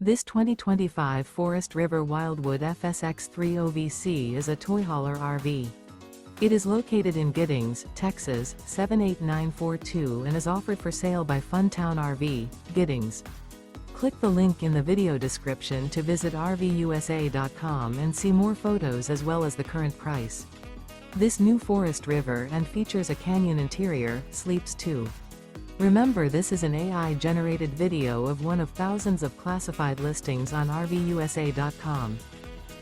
This 2025 Forest River Wildwood FSX 3 OVC is a toy hauler RV. It is located in Giddings, Texas, 78942 and is offered for sale by Funtown RV, Giddings. Click the link in the video description to visit RVUSA.com and see more photos as well as the current price. This new Forest River and features a canyon interior, sleeps 2. Remember, this is an AI-generated video of one of thousands of classified listings on RVUSA.com.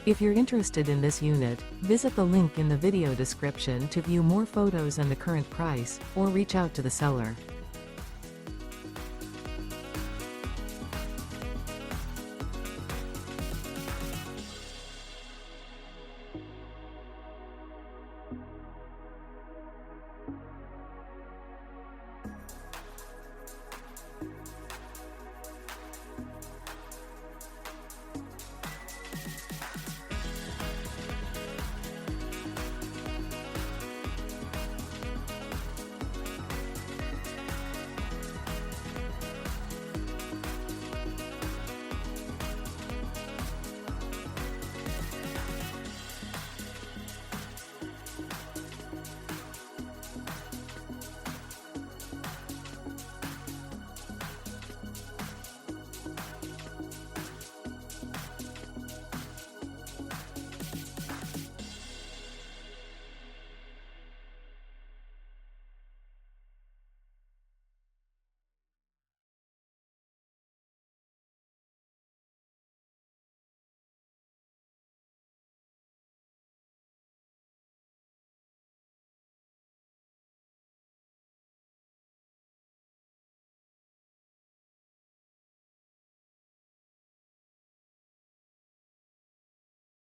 If you're interested in this unit, visit the link in the video description to view more photos and the current price, or reach out to the seller.